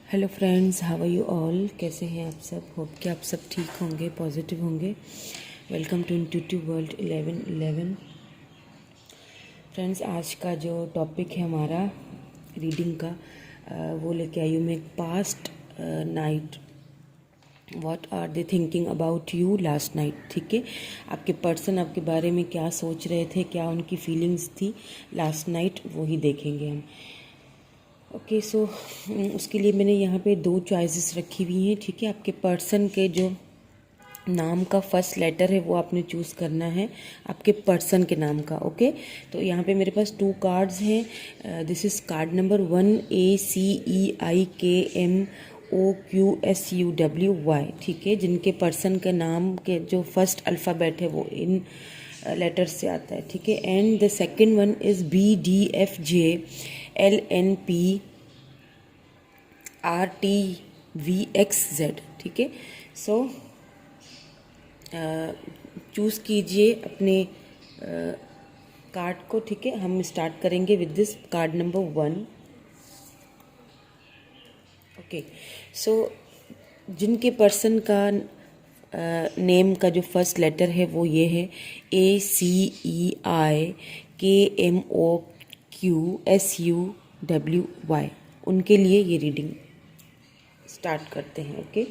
Hello friends, how are you all. कैसे हैं आप सब। होप कि आप सब ठीक होंगे, पॉजिटिव होंगे। Welcome to intuitive world 1111। Friends, आज का जो टॉपिक है हमारा रीडिंग का, वो लेके आई हूँ मैं। Past night, what are they thinking about you last night. ठीक है, आपके पर्सन आपके बारे में क्या सोच रहे थे, क्या उनकी फीलिंग्स थी लास्ट नाइट, वो ही देखेंगे हम। ओके सो उसके लिए मैंने यहाँ पे दो चॉइसेस रखी हुई हैं। ठीक है, आपके पर्सन के जो नाम का फर्स्ट लेटर है वो आपने चूज़ करना है, आपके पर्सन के नाम का। ओके, तो यहाँ पे मेरे पास 2 कार्ड्स हैं। This is card number 1ACEIKMOQSUWY। ठीक है, जिनके पर्सन के नाम के जो फर्स्ट अल्फ़ाबेट है वो इन लेटर से आता है। ठीक है, and the second one is BDFJLNPRTVXZ। ठीक है, सो चूज़ कीजिए अपने कार्ड को। ठीक है, हम स्टार्ट करेंगे with this card number 1। Okay, so जिनके पर्सन का नेम का जो फर्स्ट लेटर है वो ये है ACEIKMOQSUWY। उनके लिए ये रीडिंग स्टार्ट करते हैं। ओके,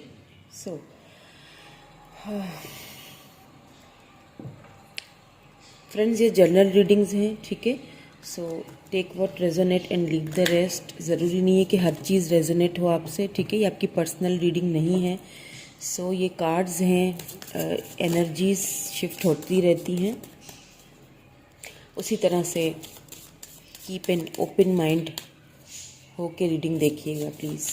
सो फ्रेंड्स, ये जनरल रीडिंग्स हैं। ठीक है, so take what resonate and leave the rest. ज़रूरी नहीं है कि हर चीज़ रेजोनेट हो आपसे। ठीक है, ये आपकी पर्सनल रीडिंग नहीं है। सो ये कार्ड्स हैं, एनर्जीज शिफ्ट होती रहती हैं। उसी तरह से कीप एन ओपन माइंड हो के रीडिंग देखिएगा प्लीज़।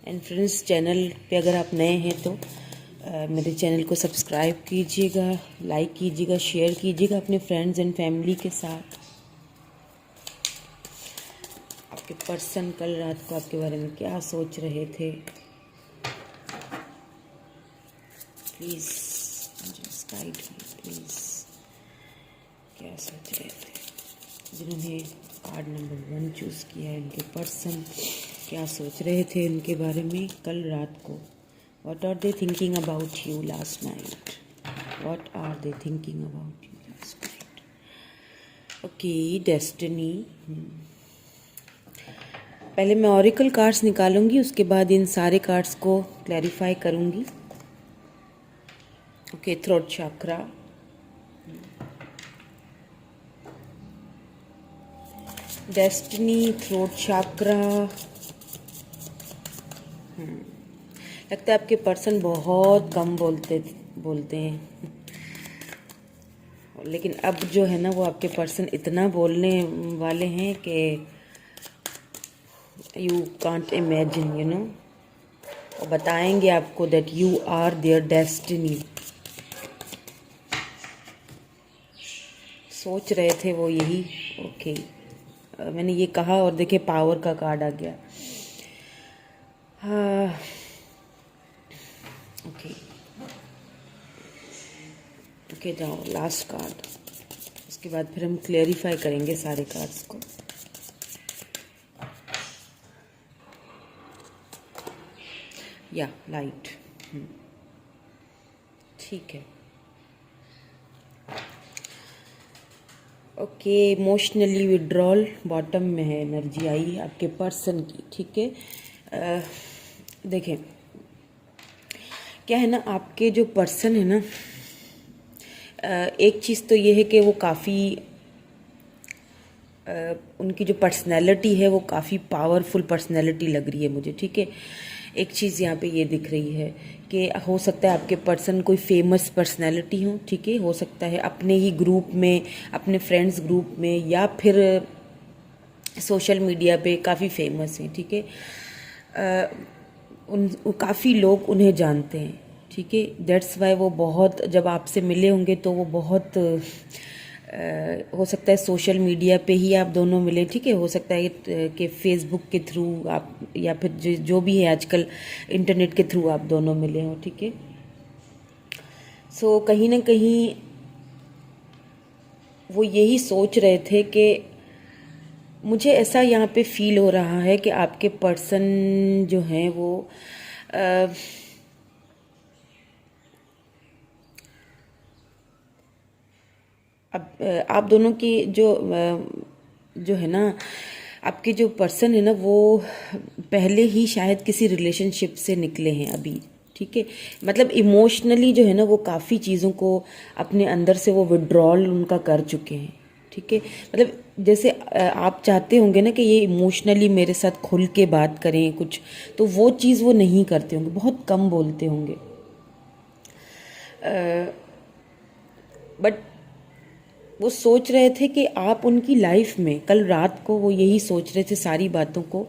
एंड फ्रेंड्स, चैनल पे अगर आप नए हैं तो मेरे चैनल को सब्सक्राइब कीजिएगा, लाइक कीजिएगा, शेयर कीजिएगा अपने फ्रेंड्स एंड फैमिली के साथ। आपके पर्सन कल रात को आपके बारे में क्या सोच रहे थे, please just guide me please. क्या सोच रहे थे जिन्होंने कार्ड नंबर 1 चूज़ किया है, उनके पर्सन क्या सोच रहे थे उनके बारे में कल रात को। What are they thinking about you last night? What are they thinking about you last night? Okay, destiny. पहले मैं ऑरिकल कार्ड्स निकालूंगी, उसके बाद इन सारे कार्ड्स को क्लैरिफाई करूंगी। ओके, थ्रोट चक्रा, डेस्टिनी, थ्रोट चक्रा। लगता है आपके पर्सन बहुत कम बोलते हैं, लेकिन अब जो है ना वो आपके पर्सन इतना बोलने वाले हैं कि you can't imagine, you know. और बताएंगे आपको that you are their destiny. सोच रहे थे वो यही। ओके, मैंने ये कहा और देखे पावर का कार्ड आ गया। हाँ, ओके ओके, जाओ लास्ट कार्ड। उसके बाद फिर हम क्लेरिफाई करेंगे सारे कार्ड्स को। या लाइट, ठीक है। ओके, इमोशनली विड्रॉल बॉटम में है, एनर्जी आई आपके पर्सन की। ठीक है, देखें क्या है ना, आपके जो पर्सन है ना, एक चीज़ तो ये है कि वो काफ़ी उनकी जो पर्सनैलिटी है वो काफ़ी पावरफुल पर्सनैलिटी लग रही है मुझे। ठीक है, एक चीज़ यहाँ पे ये दिख रही है कि हो सकता है आपके पर्सन कोई फेमस पर्सनैलिटी हो। ठीक है, हो सकता है अपने ही ग्रुप में, अपने फ्रेंड्स ग्रुप में, या फिर सोशल मीडिया पे काफ़ी फेमस हैं। ठीक है, काफ़ी लोग उन्हें जानते हैं। ठीक है, दैट्स वाई वो बहुत, जब आपसे मिले होंगे तो वो बहुत हो सकता है सोशल मीडिया पे ही आप दोनों मिले। ठीक है, हो सकता है कि फेसबुक के थ्रू आप, या फिर जो भी है आजकल इंटरनेट के थ्रू आप दोनों मिले हों। ठीक है, सो कहीं ना कहीं वो यही सोच रहे थे कि मुझे ऐसा यहाँ पे फील हो रहा है कि आपके पर्सन जो हैं वो अ, अब आप दोनों की जो है ना, आपके जो पर्सन है ना वो पहले ही शायद किसी रिलेशनशिप से निकले हैं अभी, ठीक है। मतलब इमोशनली जो है ना वो काफ़ी चीज़ों को अपने अंदर से वो विड्रॉल उनका कर चुके हैं, ठीक है। मतलब जैसे आप चाहते होंगे ना कि ये इमोशनली मेरे साथ खुल के बात करें कुछ, तो वो चीज़ वो नहीं करते होंगे, बहुत कम बोलते होंगे। बट वो सोच रहे थे कि आप उनकी लाइफ में, कल रात को वो यही सोच रहे थे सारी बातों को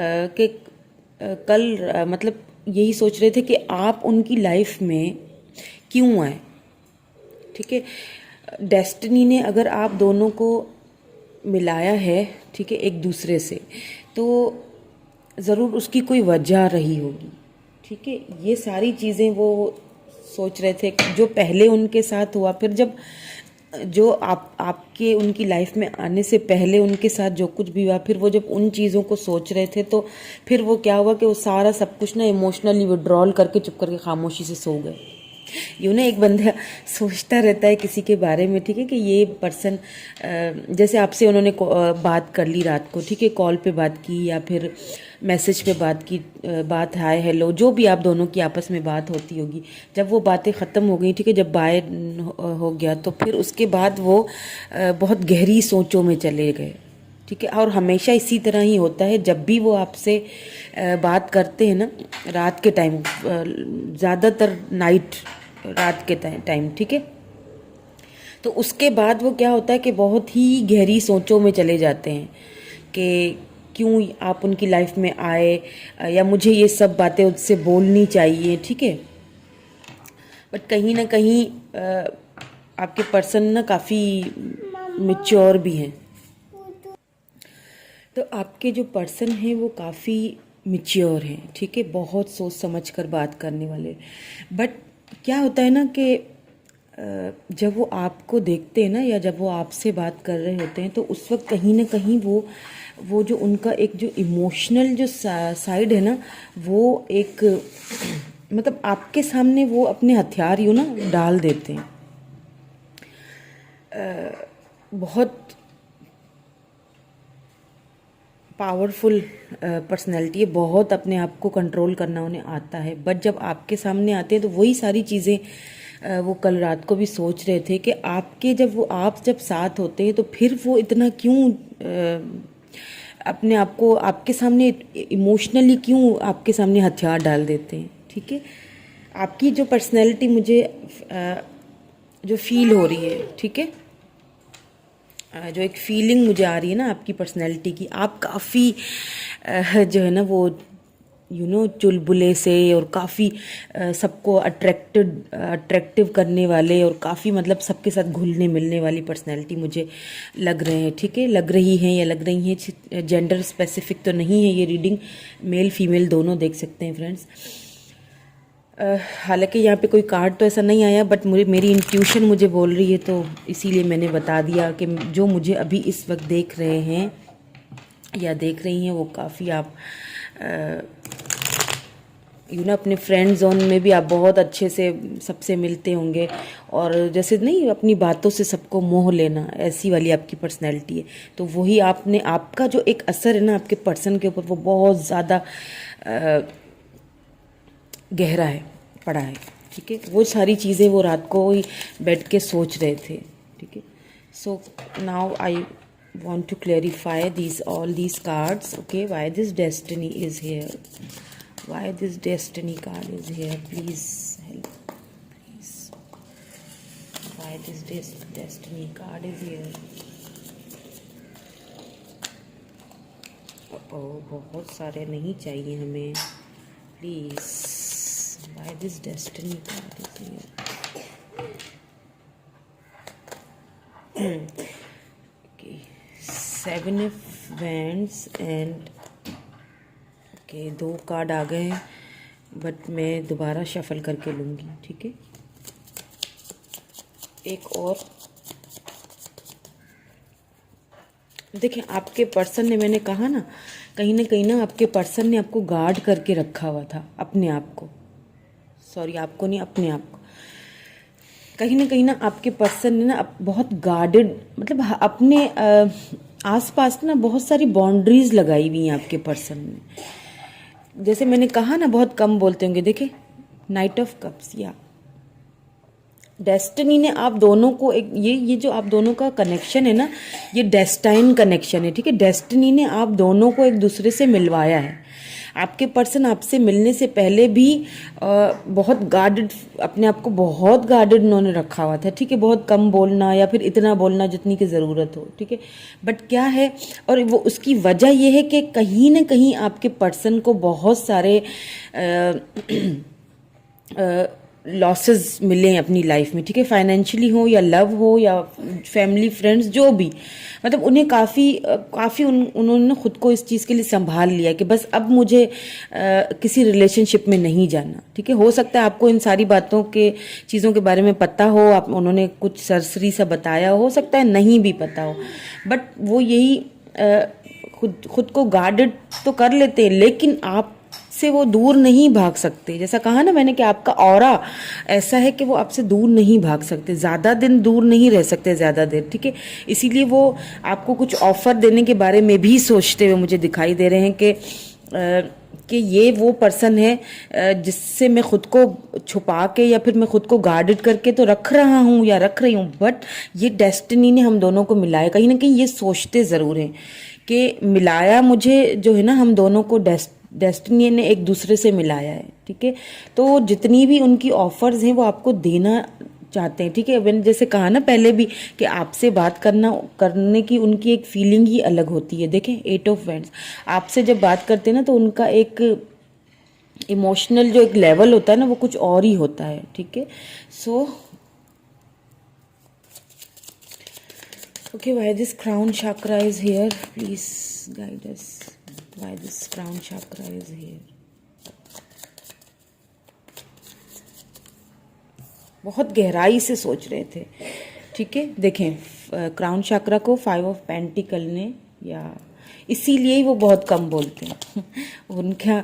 कि कल मतलब यही सोच रहे थे कि आप उनकी लाइफ में क्यों आए, ठीक है। डेस्टिनी ने अगर आप दोनों को मिलाया है, ठीक है, एक दूसरे से, तो ज़रूर उसकी कोई वजह रही होगी, ठीक है। ये सारी चीज़ें वो सोच रहे थे जो पहले उनके साथ हुआ, फिर जब जो आपके उनकी लाइफ में आने से पहले उनके साथ जो कुछ भी हुआ, फिर वो जब उन चीज़ों को सोच रहे थे तो फिर वो क्या हुआ कि वो सारा सब कुछ ना इमोशनली विड्रॉल करके चुप करके खामोशी से सो गए। यूँ ना एक बंदा सोचता रहता है किसी के बारे में, ठीक है, कि ये पर्सन जैसे आपसे उन्होंने बात कर ली रात को, ठीक है, कॉल पे बात की या फिर मैसेज पे बात की, बात हाय हेलो जो भी आप दोनों की आपस में बात होती होगी, जब वो बातें ख़त्म हो गई, ठीक है, जब बाय हो गया तो फिर उसके बाद वो बहुत गहरी सोचों में चले गए, ठीक है। और हमेशा इसी तरह ही होता है, जब भी वो आपसे बात करते हैं ना रात के टाइम, ज़्यादातर नाइट, रात के टाइम, ठीक है, तो उसके बाद वो क्या होता है कि बहुत ही गहरी सोचों में चले जाते हैं कि क्यों आप उनकी लाइफ में आए, या मुझे ये सब बातें उससे बोलनी चाहिए, ठीक है। बट कहीं ना कहीं आपके पर्सन ना काफ़ी मेच्योर भी हैं, तो आपके जो पर्सन हैं वो काफ़ी मेच्योर हैं, ठीक है, बहुत सोच समझ कर बात करने वाले। बट क्या होता है ना कि जब वो आपको देखते हैं ना, या जब वो आपसे बात कर रहे होते हैं, तो उस वक्त कहीं ना कहीं वो जो उनका एक जो इमोशनल जो साइड है ना, वो एक मतलब आपके सामने वो अपने हथियार यूँ ना डाल देते हैं। बहुत पावरफुल पर्सनैलिटी है, बहुत अपने आप को कंट्रोल करना उन्हें आता है। बट जब आपके सामने आते हैं तो वही सारी चीज़ें वो कल रात को भी सोच रहे थे कि आपके आप जब साथ होते हैं तो फिर वो इतना क्यों अपने आप को आपके सामने इमोशनली क्यों आपके सामने हथियार डाल देते हैं, ठीक है। आपकी जो पर्सनैलिटी मुझे जो फील हो रही है, ठीक है, जो एक फीलिंग मुझे आ रही है ना आपकी पर्सनैलिटी की, आप काफ़ी जो है ना वो चुलबुले से और काफ़ी सबको अट्रैक्टिव करने वाले और काफ़ी मतलब सबके साथ घुलने मिलने वाली पर्सनैलिटी मुझे लग रहे हैं, ठीक है, लग रही हैं या लग रही हैं। जेंडर स्पेसिफिक तो नहीं है ये रीडिंग, मेल फीमेल दोनों देख सकते हैं फ्रेंड्स। हालांकि यहाँ पे कोई कार्ड तो ऐसा नहीं आया, बट मेरी इंट्यूशन मुझे बोल रही है, तो इसीलिए मैंने बता दिया कि जो मुझे अभी इस वक्त देख रहे हैं या देख रही हैं वो काफ़ी आप अपने फ्रेंड जोन में भी आप बहुत अच्छे से सबसे मिलते होंगे, और जैसे नहीं अपनी बातों से सबको मोह लेना, ऐसी वाली आपकी पर्सनैलिटी है। तो वही आपका जो एक असर है ना आपके पर्सन के ऊपर, वो बहुत ज़्यादा गहरा है, पड़ा है, ठीक है। वो सारी चीज़ें वो रात को ही बैठ के सोच रहे थे, ठीक है। So now I want to clarify all these cards, okay, why this destiny is here, why this destiny card is here, please help, please, why this destiny card is here। बहुत सारे नहीं चाहिए हमें, please, why this destiny card is here। okay, 7 of wands and okay, 2 card आ गए हैं, but मैं दोबारा शफल करके लूँगी, ठीक है। एक और देखिए आपके पर्सन ने, मैंने कहा ना कहीं ना आपके पर्सन ने आपको गार्ड करके रखा हुआ था, अपने आप को, सॉरी आपको नहीं, अपने आप को। कहीं ना आपके पर्सन ने ना बहुत गार्डेड, मतलब अपने आसपास ना बहुत सारी बाउंड्रीज लगाई हुई हैं आपके पर्सन ने। जैसे मैंने कहा ना बहुत कम बोलते होंगे, देखे नाइट ऑफ कप्स, या डेस्टिनी ने आप दोनों को एक, ये जो आप दोनों का कनेक्शन है ना, ये डेस्टाइन कनेक्शन है, ठीक है। डेस्टिनी ने आप दोनों को एक दूसरे से मिलवाया है। आपके पर्सन आपसे मिलने से पहले भी बहुत गार्डेड, अपने आप को बहुत गार्डेड उन्होंने रखा हुआ था, ठीक है। बहुत कम बोलना या फिर इतना बोलना जितनी की ज़रूरत हो, ठीक है। बट क्या है, और वो उसकी वजह ये है कि कहीं ना कहीं आपके पर्सन को बहुत सारे लॉसेस मिले हैं अपनी लाइफ में, ठीक है। फाइनेंशियली हो या लव हो या फैमिली फ्रेंड्स, जो भी, मतलब उन्हें काफ़ी उन्होंने खुद को इस चीज़ के लिए संभाल लिया कि बस अब मुझे किसी रिलेशनशिप में नहीं जाना, ठीक है। हो सकता है आपको इन सारी बातों के, चीज़ों के बारे में पता हो, आप उन्होंने कुछ सरसरी सा बताया, हो सकता है नहीं भी पता हो, बट वो यही खुद को गार्डेड तो कर लेते हैं, लेकिन आप से वो दूर नहीं भाग सकते। जैसा कहा ना मैंने कि आपका ऑरा ऐसा है कि वो आपसे दूर नहीं भाग सकते, ज़्यादा दिन दूर नहीं रह सकते, ज़्यादा देर, ठीक है। इसीलिए वो आपको कुछ ऑफर देने के बारे में भी सोचते हुए मुझे दिखाई दे रहे हैं कि ये वो पर्सन है जिससे मैं खुद को छुपा के या फिर मैं खुद को गार्डेड करके तो रख रहा हूँ या रख रही हूँ, बट ये डेस्टिनी ने हम दोनों को मिलाया। कहीं ना कहीं ये सोचते ज़रूर हैं कि मिलाया मुझे, जो है ना, हम दोनों को डेस्टिनी ने एक दूसरे से मिलाया है, ठीक है। तो जितनी भी उनकी ऑफर्स हैं वो आपको देना चाहते हैं, ठीक है। मैंने जैसे कहा ना पहले भी कि आपसे बात करने की उनकी एक फीलिंग ही अलग होती है। देखें 8 ऑफ वैंड्स, आपसे जब बात करते हैं ना तो उनका एक इमोशनल जो एक लेवल होता है ना वो कुछ और ही होता है, ठीक है। सो okay, why this crown chakra is here, please guide us, why this crown chakra is here। बहुत गहराई से सोच रहे थे, ठीक है। देखें क्राउन चक्रा को 5 ऑफ पेंटिकल ने, या इसीलिए ही वो बहुत कम बोलते हैं उनका,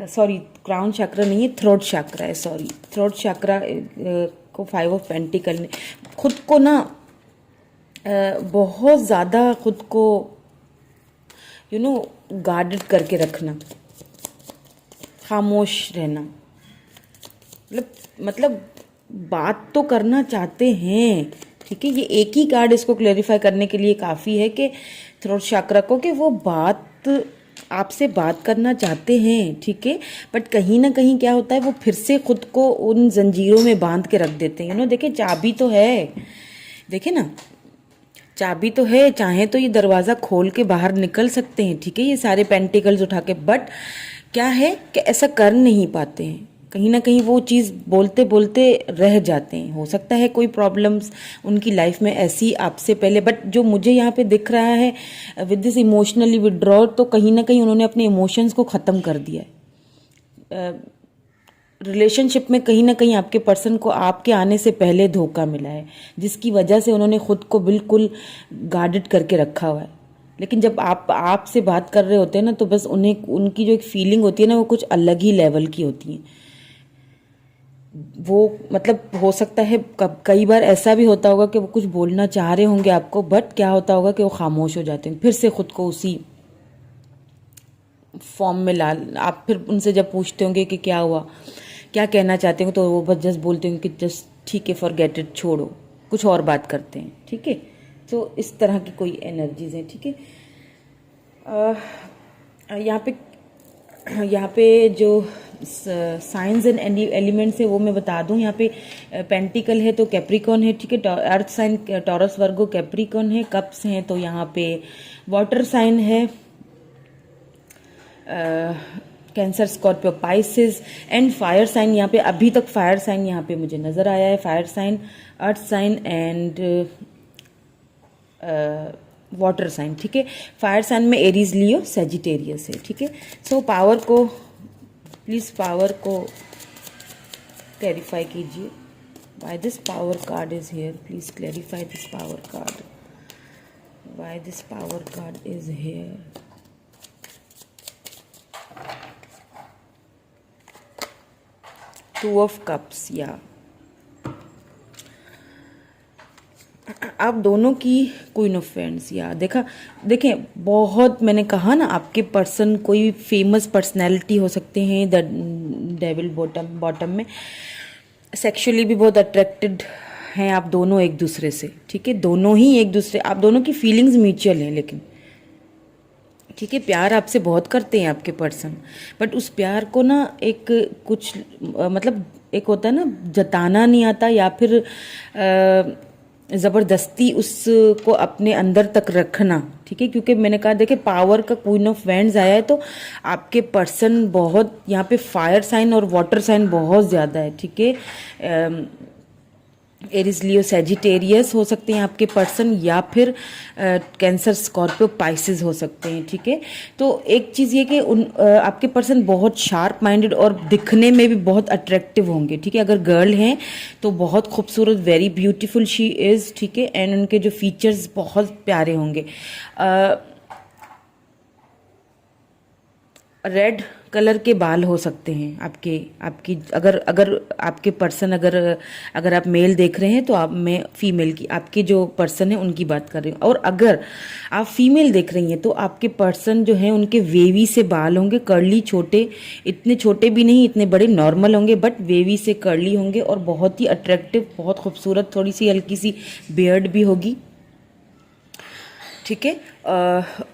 सॉरी क्राउन चक्रा नहीं है, थ्रोट चक्रा है, सॉरी थ्रोट चक्रा को 5 ऑफ पेंटिकल ने खुद को ना बहुत ज़्यादा खुद को गार्डेड करके रखना, खामोश रहना, मतलब बात तो करना चाहते हैं, ठीक है। ये एक ही कार्ड इसको क्लैरिफाई करने के लिए काफ़ी है कि थ्रोट चक्रा को, कि वो बात आपसे बात करना चाहते हैं, ठीक है। बट कहीं ना कहीं क्या होता है, वो फिर से खुद को उन जंजीरों में बांध के रख देते हैं। देखिए चाबी तो है, देखे ना चाबी तो है, चाहे तो ये दरवाज़ा खोल के बाहर निकल सकते हैं, ठीक है, ये सारे पेंटिकल्स उठा के, बट क्या है कि ऐसा कर नहीं पाते हैं। कहीं ना कहीं वो चीज़ बोलते बोलते रह जाते हैं। हो सकता है कोई प्रॉब्लम्स उनकी लाइफ में ऐसी आपसे पहले, बट जो मुझे यहाँ पे दिख रहा है विद दिस इमोशनली विड्रॉ, तो कहीं ना कहीं उन्होंने अपने इमोशंस को ख़त्म कर दिया है। रिलेशनशिप में कहीं ना कहीं आपके पर्सन को आपके आने से पहले धोखा मिला है, जिसकी वजह से उन्होंने खुद को बिल्कुल गार्डेड करके रखा हुआ है। लेकिन जब आप से बात कर रहे होते हैं ना, तो बस उन्हें उनकी जो एक फीलिंग होती है ना, वो कुछ अलग ही लेवल की होती है। वो मतलब हो सकता है कई बार ऐसा भी होता होगा कि वो कुछ बोलना चाह रहे होंगे आपको, बट क्या होता होगा कि वो खामोश हो जाते हैं, फिर से खुद को उसी फॉर्म में ला। आप फिर उनसे जब पूछते होंगे कि क्या हुआ, क्या कहना चाहते हो, तो वो बस जस्ट बोलते हैं कि जस्ट ठीक है, फॉरगेट इट, छोड़ो, कुछ और बात करते हैं, ठीक है। तो इस तरह की कोई एनर्जीज हैं, ठीक है। यहाँ पे जो साइंस एंड एलिमेंट्स है वो मैं बता दूं। यहाँ पे पेंटिकल है तो कैप्रिकॉन है, ठीक है। Earth sign Taurus Virgo Capricorn है। कप्स हैं तो यहाँ पे वाटर साइन है, cancer Scorpio Pisces, and fire sign. यहाँ पे अभी तक फायर साइन यहाँ पे मुझे नज़र आया है, fire sign, earth sign and water sign, ठीक है। फायर साइन में एरीज, लियो, सेजिटेरियस है, ठीक है। सो पावर को प्लीज़, पावर को क्लैरिफाई कीजिए। Why this power card is here, please clarify this power card. Why this power card is here? Two of Cups, yeah. आप दोनों की क्वीन ऑफ वेंड्स, या देखें, बहुत मैंने कहा ना, आपके पर्सन कोई फेमस पर्सनैलिटी हो सकते हैं, द डेविल बॉटम में सेक्सुअली भी बहुत अट्रैक्टेड हैं आप दोनों एक दूसरे से, ठीक है, दोनों ही एक दूसरे, आप दोनों की फीलिंग्स म्यूचुअल हैं, लेकिन ठीक है, प्यार आपसे बहुत करते हैं आपके पर्सन, बट उस प्यार को ना एक कुछ मतलब एक होता है ना, जताना नहीं आता, या फिर ज़बरदस्ती उसको अपने अंदर तक रखना, ठीक है, क्योंकि मैंने कहा देखे पावर का क्वीन ऑफ वेंड्स आया है, तो आपके पर्सन बहुत यहाँ पे फायर साइन और वाटर साइन बहुत ज़्यादा है, ठीक है, एरिस लियो सेजिटेरियस हो सकते हैं आपके पर्सन, या फिर कैंसर स्कॉर्पियो पाइसेस हो सकते हैं, ठीक है। तो एक चीज़ ये कि आपके पर्सन बहुत शार्प माइंडेड और दिखने में भी बहुत अट्रैक्टिव होंगे, ठीक है, अगर गर्ल हैं तो बहुत खूबसूरत, वेरी ब्यूटीफुल शी इज़, ठीक है, एंड उनके जो फीचर्स बहुत प्यारे होंगे। रेड कलर के बाल हो सकते हैं आपकी अगर आपके पर्सन अगर आप मेल देख रहे हैं तो मैं फीमेल की, आपके जो पर्सन है उनकी बात कर रही हूँ, और अगर आप फीमेल देख रही हैं तो आपके पर्सन जो हैं उनके वेवी से बाल होंगे, कर्ली, छोटे, इतने छोटे भी नहीं, इतने बड़े, नॉर्मल होंगे, बट वेवी से कर्ली होंगे और बहुत ही अट्रैक्टिव, बहुत खूबसूरत, थोड़ी सी हल्की सी बियर्ड भी होगी, ठीक है।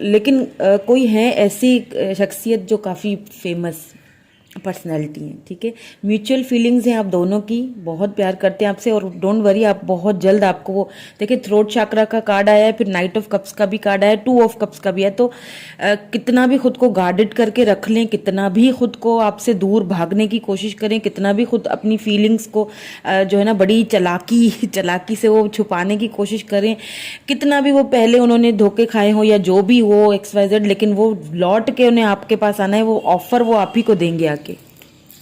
लेकिन कोई है ऐसी शख्सियत जो काफ़ी फेमस पर्सनैलिटी है, ठीक है, म्यूचुअल फीलिंग्स हैं आप दोनों की, बहुत प्यार करते हैं आपसे, और डोंट वरी, आप बहुत जल्द आपको वो देखिए, थ्रोट चक्रा का कार्ड आया है, फिर नाइट ऑफ कप्स का भी कार्ड आया है, टू ऑफ कप्स का भी है, तो कितना भी खुद को गार्डेड करके रख लें, कितना भी खुद को आपसे दूर भागने की कोशिश करें, कितना भी खुद अपनी फीलिंग्स को जो है ना बड़ी चलाकी से वो छुपाने की कोशिश करें, कितना भी वो पहले उन्होंने धोखे खाए हो या जो भी हो XYZ, लेकिन वो लौट के उन्हें आपके पास आना है, वो ऑफर वो आप ही को देंगे आके,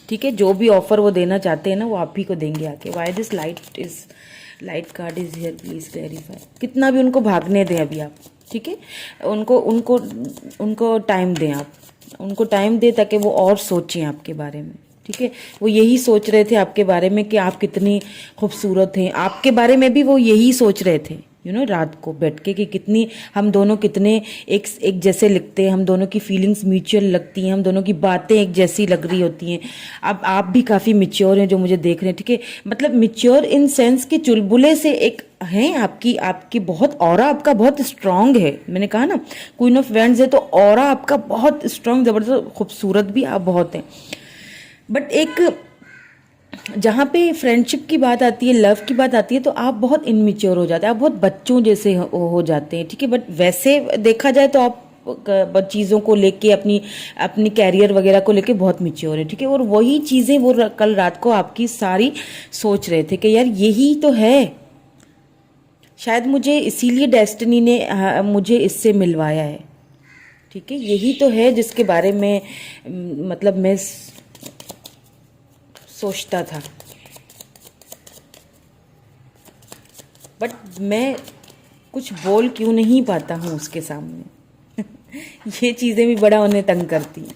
ठीक है, जो भी ऑफर वो देना चाहते हैं ना वो आप ही को देंगे आके। Why this light card is here, please clarify. कितना भी उनको भागने दें अभी आप, ठीक है, उनको टाइम दें, आप उनको टाइम दें ताकि वो और सोचें आपके बारे में, ठीक है। वो यही सोच रहे थे आपके बारे में कि आप कितनी खूबसूरत हैं, आपके बारे में भी वो यही सोच रहे थे, रात को बैठ के, कि कितनी हम दोनों कितने एक जैसे लिखते हैं, हम दोनों की फीलिंग्स म्यूचुअल लगती हैं, हम दोनों की बातें एक जैसी लग रही होती हैं। अब आप भी काफ़ी मैच्योर हैं जो मुझे देख रहे हैं, ठीक है, मतलब मैच्योर इन सेंस कि चुलबुले से एक हैं, आपकी बहुत ऑरा आपका बहुत स्ट्रांग है, मैंने कहा ना क्वीन ऑफ वेंड्स है, तो ऑरा आपका बहुत स्ट्रांग, ज़बरदस्त, खूबसूरत भी आप बहुत हैं, बट एक जहाँ पे फ्रेंडशिप की बात आती है, लव की बात आती है, तो आप बहुत इनमेच्योर हो जाते हैं, आप बहुत बच्चों जैसे हो जाते हैं, ठीक है, बट वैसे देखा जाए तो आप चीज़ों को लेके अपनी कैरियर वगैरह को लेके बहुत मैच्योर है, ठीक है, और वही चीज़ें वो कल रात को आपकी सारी सोच रहे थे कि यार यही तो है, शायद मुझे इसीलिए डेस्टिनी ने मुझे इससे मिलवाया है, ठीक है, यही तो है जिसके बारे में मतलब मैं सोचता था, बट मैं कुछ बोल क्यों नहीं पाता हूँ उसके सामने ये चीज़ें भी बड़ा उन्हें तंग करती हैं।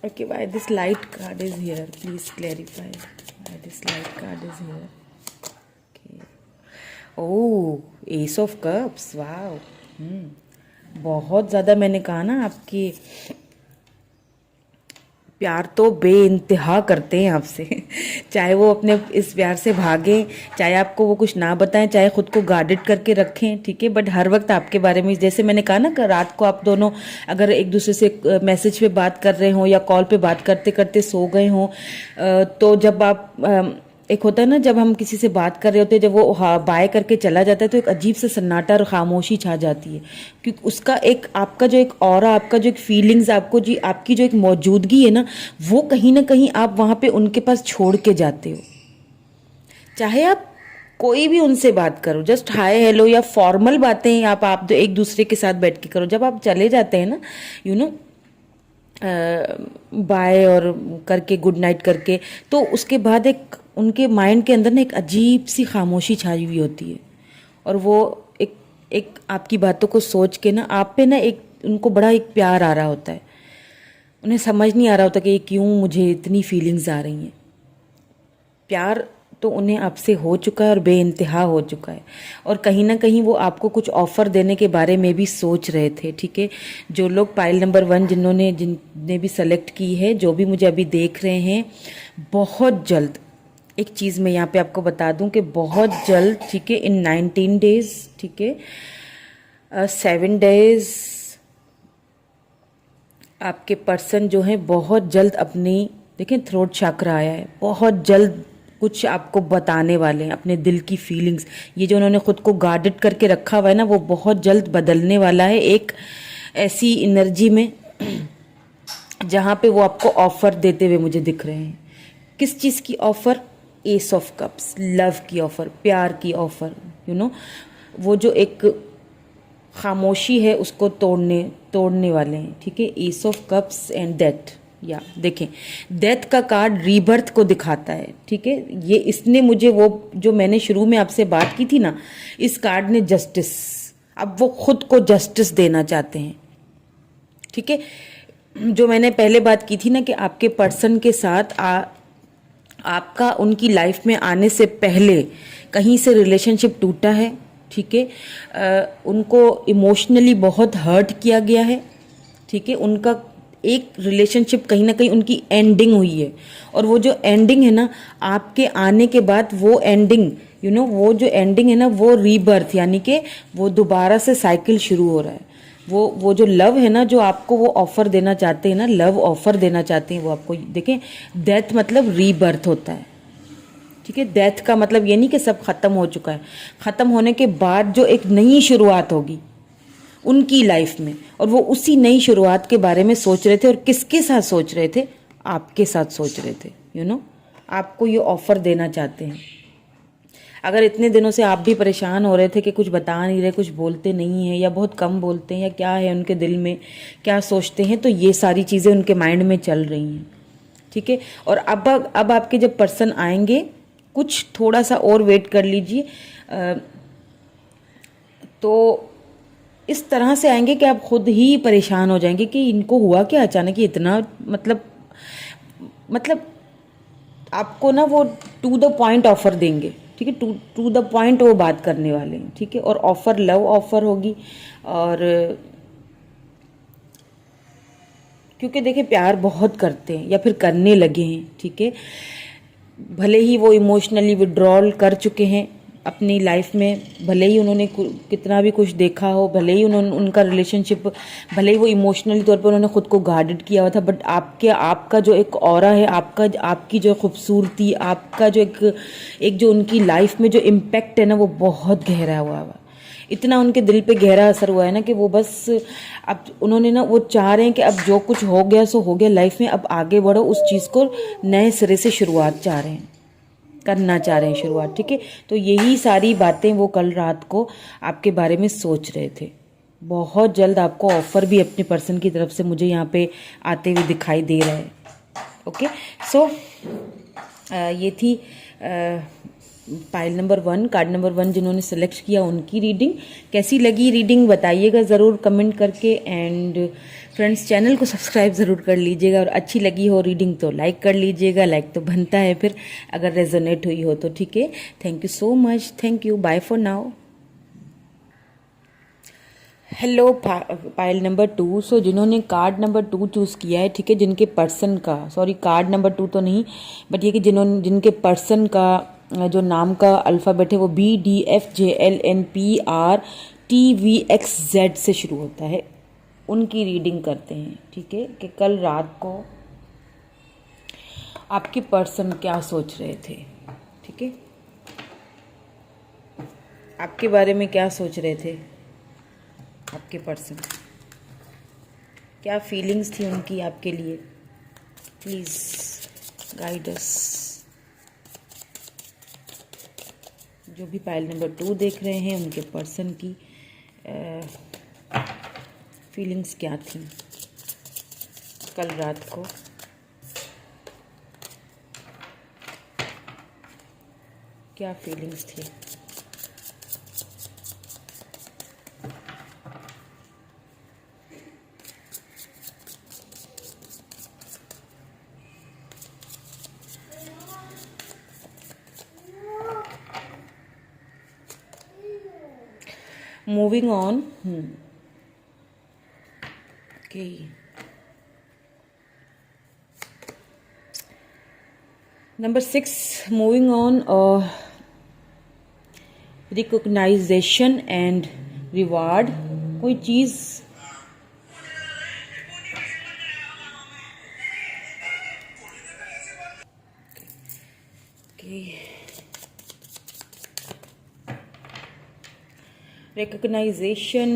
Okay, why this light card is here, please clarify, why this light card is here. Oh, S of cups, wow, बहुत ज़्यादा, मैंने कहा ना आपकी प्यार तो बेइंतहा करते हैं आपसे चाहे वो अपने इस प्यार से भागें, चाहे आपको वो कुछ ना बताएं, चाहे खुद को गार्डेड करके रखें, ठीक है, बट हर वक्त आपके बारे में, जैसे मैंने कहा ना, रात को आप दोनों अगर एक दूसरे से मैसेज पे बात कर रहे हों या कॉल पे बात करते करते सो गए हों, तो जब आप एक होता है ना, जब हम किसी से बात कर रहे होते हैं, जब वो बाय करके चला जाता है तो एक अजीब सा सन्नाटा और खामोशी छा जाती है, क्योंकि उसका एक आपका जो एक ऑरा, आपका जो एक फीलिंग्स, आपकी जो एक मौजूदगी है ना, वो कहीं ना कहीं आप वहाँ पे उनके पास छोड़ के जाते हो। चाहे आप कोई भी उनसे बात करो, जस्ट हाय हेलो या फॉर्मल बातें आप एक दूसरे के साथ बैठ के करो, जब आप चले जाते हैं ना, बाय और करके, गुड नाइट करके, तो उसके बाद एक उनके माइंड के अंदर ना एक अजीब सी खामोशी छाई हुई होती है, और वो एक एक आपकी बातों को सोच के ना आप पे ना एक उनको बड़ा एक प्यार आ रहा होता है, उन्हें समझ नहीं आ रहा होता कि ये क्यों मुझे इतनी फीलिंग्स आ रही हैं। प्यार तो उन्हें आपसे हो चुका है और बेइंतहा हो चुका है, और कहीं ना कहीं वो आपको कुछ ऑफ़र देने के बारे में भी सोच रहे थे। ठीक है, जो लोग पाइल नंबर 1 जिनने भी सेलेक्ट की है, जो भी मुझे अभी देख रहे हैं, बहुत जल्द एक चीज़ मैं यहाँ पे आपको बता दूं कि बहुत जल्द, ठीक है, इन 19 डेज, ठीक है, 7 डेज, आपके पर्सन जो है बहुत जल्द अपनी, देखें थ्रोट चक्र आया है, बहुत जल्द कुछ आपको बताने वाले हैं, अपने दिल की फीलिंग्स। ये जो उन्होंने खुद को गार्डेड करके रखा हुआ है ना, वो बहुत जल्द बदलने वाला है एक ऐसी एनर्जी में जहाँ पे वो आपको ऑफर देते हुए मुझे दिख रहे हैं। किस चीज़ की offer? S of cups, love की ऑफर, प्यार की ऑफर। यू नो, वो जो एक खामोशी है उसको तोड़ने वाले हैं। ठीक है, S of cups and death. या देखें, डेथ का कार्ड रीबर्थ को दिखाता है। ठीक है, ये इसने मुझे वो जो मैंने शुरू में आपसे बात की थी ना, इस कार्ड ने जस्टिस, अब वो खुद को जस्टिस देना चाहते हैं। ठीक है, जो मैंने पहले बात की थी ना कि आपके पर्सन के साथ आपका उनकी लाइफ में आने से पहले कहीं से रिलेशनशिप टूटा है। ठीक है, उनको इमोशनली बहुत हर्ट किया गया है। ठीक है, उनका एक रिलेशनशिप कहीं ना कहीं उनकी एंडिंग हुई है, और वो जो एंडिंग है ना, आपके आने के बाद वो एंडिंग, वो जो एंडिंग है ना, वो रीबर्थ, यानी कि वो दोबारा से साइकिल शुरू हो रहा है। वो जो लव है ना, जो आपको वो ऑफर देना चाहते हैं ना, लव ऑफर देना चाहते हैं वो आपको, देखें, डेथ मतलब रीबर्थ होता है। ठीक है, डेथ का मतलब ये नहीं कि सब खत्म हो चुका है, खत्म होने के बाद जो एक नई शुरुआत होगी उनकी लाइफ में, और वो उसी नई शुरुआत के बारे में सोच रहे थे। और किसके साथ सोच रहे थे? आपके साथ सोच रहे थे। आपको ये ऑफर देना चाहते हैं। अगर इतने दिनों से आप भी परेशान हो रहे थे कि कुछ बता नहीं रहे, कुछ बोलते नहीं हैं, या बहुत कम बोलते हैं, या क्या है उनके दिल में, क्या सोचते हैं, तो ये सारी चीज़ें उनके माइंड में चल रही हैं। ठीक है, और अब आपके जब पर्सन आएंगे, कुछ थोड़ा सा और वेट कर लीजिए, तो इस तरह से आएंगे कि आप खुद ही परेशान हो जाएंगे कि इनको हुआ क्या अचानक ही इतना, मतलब आपको ना वो टू द पॉइंट ऑफर देंगे। ठीक है, टू द पॉइंट वो बात करने वाले हैं। ठीक है, और ऑफर लव ऑफर होगी, और क्योंकि देखिए प्यार बहुत करते हैं या फिर करने लगे हैं। ठीक है, भले ही वो इमोशनली विड्रॉल कर चुके हैं अपनी लाइफ में, भले ही उन्होंने कितना भी कुछ देखा हो, भले ही उनका रिलेशनशिप, भले ही वो इमोशनली तौर पर उन्होंने खुद को गार्डेड किया हुआ था, बट आपका जो एक ऑरा है, आपकी जो खूबसूरती, आपका जो एक जो उनकी लाइफ में जो इम्पैक्ट है ना, वो बहुत गहरा हुआ। इतना उनके दिल पे गहरा असर हुआ है ना कि वो बस, अब उन्होंने ना, वो चाह रहे हैं कि अब जो कुछ हो गया सो हो गया लाइफ में, अब आगे बढ़ो, उस चीज़ को नए सिरे से शुरुआत चाह रहे हैं, करना चाह रहे हैं शुरुआत। ठीक है, तो यही सारी बातें वो कल रात को आपके बारे में सोच रहे थे। बहुत जल्द आपको ऑफर भी अपने पर्सन की तरफ से मुझे यहाँ पे आते हुए दिखाई दे रहा है। ओके, सो ये थी पाइल नंबर 1, कार्ड नंबर 1 जिन्होंने सेलेक्ट किया, उनकी रीडिंग। कैसी लगी रीडिंग बताइएगा ज़रूर कमेंट करके, एंड फ्रेंड्स चैनल को सब्सक्राइब ज़रूर कर लीजिएगा, और अच्छी लगी हो रीडिंग तो लाइक कर लीजिएगा, लाइक तो बनता है फिर अगर रेजोनेट हुई हो तो। ठीक है, thank you so much, thank you, bye for now. Hello pile number 2, so जिन्होंने कार्ड नंबर 2 चूज़ किया है, ठीक है, जिनके पर्सन का, सॉरी कार्ड नंबर 2 तो नहीं, बट ये कि जिनके पर्सन का जो नाम का अल्फ़ाबेट है वो BDFJLNPRTVXZ से शुरू होता है, उनकी रीडिंग करते हैं। ठीक है, कि कल रात को आपके पर्सन क्या सोच रहे थे। ठीक है, आपके बारे में क्या सोच रहे थे आपके पर्सन, क्या फीलिंग्स थी उनकी आपके लिए। Please guide us. जो भी पाइल नंबर 2 देख रहे हैं, उनके पर्सन की फीलिंग्स क्या थी कल रात को। क्या फीलिंग्स थी। Moving on. Okay. Number 6, moving on. Recognition and reward. कोई चीज़ recognition.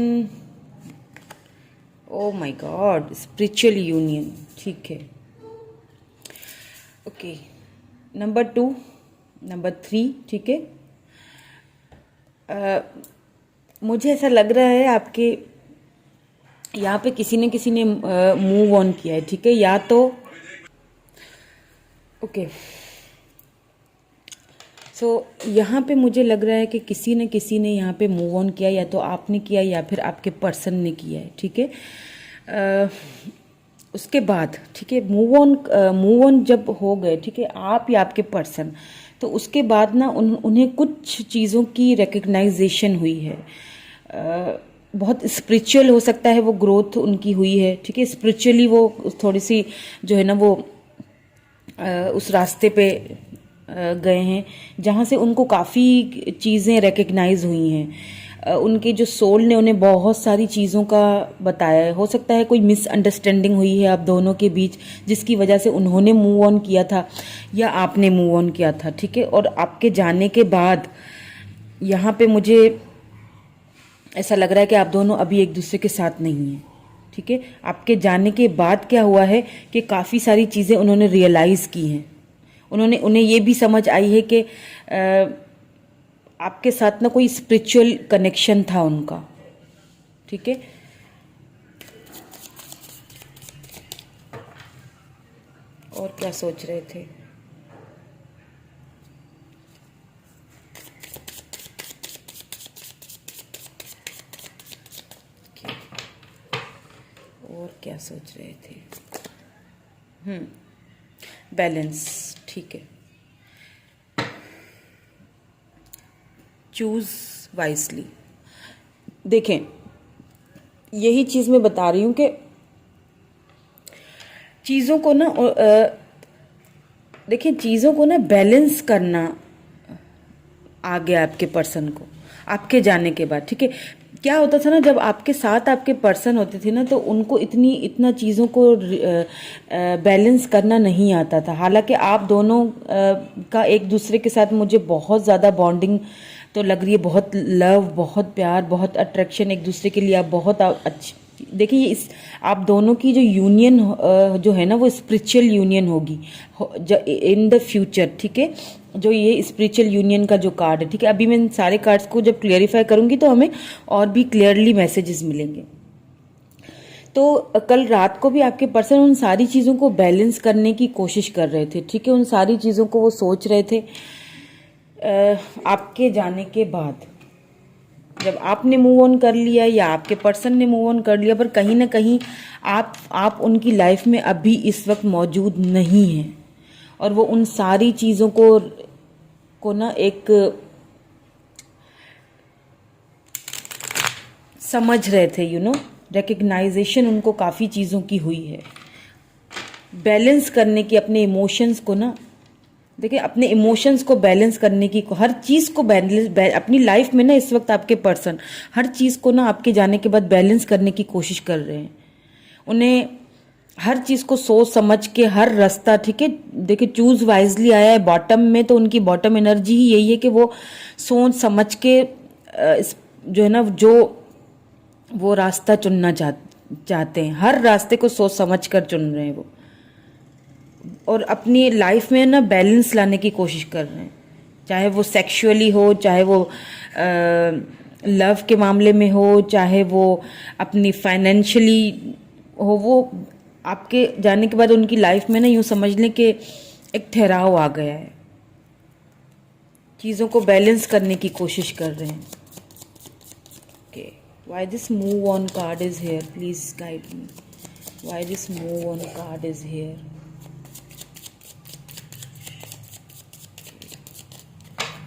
Oh my god, spiritual union. ठीक है. ओके. Number 2, number 3. ठीक है. मुझे ऐसा लग रहा है आपके यहाँ पे किसी ने मूव ऑन किया है. ठीक है. या तो ओके. सो यहाँ पे मुझे लग रहा है कि किसी ने यहाँ पे मूव ऑन किया, या तो आपने किया या फिर आपके पर्सन ने किया है. ठीक है. उसके बाद ठीक है, मूव ऑन जब हो गए, ठीक है, आप या आपके पर्सन, तो उसके बाद ना उन्हें कुछ चीज़ों की रिकग्नाइजेशन हुई है. बहुत स्पिरिचुअल हो सकता है वो ग्रोथ उनकी हुई है. ठीक है. स्पिरिचुअली वो थोड़ी सी जो है ना वो उस रास्ते पे गए हैं जहाँ से उनको काफ़ी चीज़ें रिकग्नाइज हुई हैं. उनके जो सोल ने उन्हें बहुत सारी चीज़ों का बताया है. हो सकता है कोई मिसअंडरस्टैंडिंग हुई है आप दोनों के बीच, जिसकी वजह से उन्होंने मूव ऑन किया था या आपने मूव ऑन किया था. ठीक है. और आपके जाने के बाद यहाँ पे मुझे ऐसा लग रहा है कि आप दोनों अभी एक दूसरे के साथ नहीं हैं. ठीक है. आपके जाने के बाद क्या हुआ है कि काफ़ी सारी चीज़ें उन्होंने रियलाइज़ की हैं. उन्हें ये भी समझ आई है कि आपके साथ ना कोई स्पिरिचुअल कनेक्शन था उनका. ठीक है. और क्या सोच रहे थे? और क्या सोच रहे थे? बैलेंस. ठीक है. Choose wisely. देखें, यही चीज़ मैं बता रही हूँ कि चीज़ों को ना देखिए, चीज़ों को ना बैलेंस करना आ गया आपके पर्सन को आपके जाने के बाद. ठीक है. क्या होता था ना, जब आपके साथ आपके पर्सन होते थे ना, तो उनको इतना चीज़ों को बैलेंस करना नहीं आता था. हालांकि आप दोनों का एक दूसरे के साथ मुझे बहुत ज़्यादा बॉन्डिंग तो लग रही है. बहुत लव, बहुत प्यार, बहुत अट्रैक्शन एक दूसरे के लिए. आप बहुत अच्छी. देखिए, इस आप दोनों की जो यूनियन जो है ना, वो स्पिरिचुअल यूनियन होगी इन द फ्यूचर. ठीक है. जो ये स्पिरिचुअल यूनियन का जो कार्ड है, ठीक है, अभी मैं इन सारे कार्ड्स को जब क्लियरिफाई करूंगी तो हमें और भी क्लियरली मैसेजेस मिलेंगे. तो कल रात को भी आपके पर्सन उन सारी चीज़ों को बैलेंस करने की कोशिश कर रहे थे. ठीक है. उन सारी चीज़ों को वो सोच रहे थे. आपके जाने के बाद जब आपने मूव ऑन कर लिया या आपके पर्सन ने मूव ऑन कर लिया, पर कहीं ना कहीं आप उनकी लाइफ में अभी इस वक्त मौजूद नहीं हैं, और वो उन सारी चीज़ों को ना एक समझ रहे थे. रिकग्नाइजेशन उनको काफ़ी चीज़ों की हुई है. बैलेंस करने की अपने इमोशंस को ना, देखिए, अपने इमोशंस को बैलेंस करने की, हर चीज़ को अपनी लाइफ में ना इस वक्त आपके पर्सन हर चीज़ को ना आपके जाने के बाद बैलेंस करने की कोशिश कर रहे हैं. उन्हें हर चीज़ को सोच समझ के हर रास्ता. ठीक है. देखिए, चूज वाइजली आया है बॉटम में, तो उनकी बॉटम एनर्जी ही यही है कि वो सोच समझ के जो है ना, जो वो रास्ता चुनना चाहते हैं. हर रास्ते को सोच समझ कर चुन रहे हैं वो, और अपनी लाइफ में ना बैलेंस लाने की कोशिश कर रहे हैं. चाहे वो सेक्सुअली हो, चाहे वो लव के मामले में हो, चाहे वो अपनी फाइनेंशियली हो. वो आपके जाने के बाद उनकी लाइफ में ना यूँ समझ लें कि एक ठहराव आ गया है. चीज़ों को बैलेंस करने की कोशिश कर रहे हैं. Okay. Why this move on card is hair? Please guide me. Why this move on card is hair?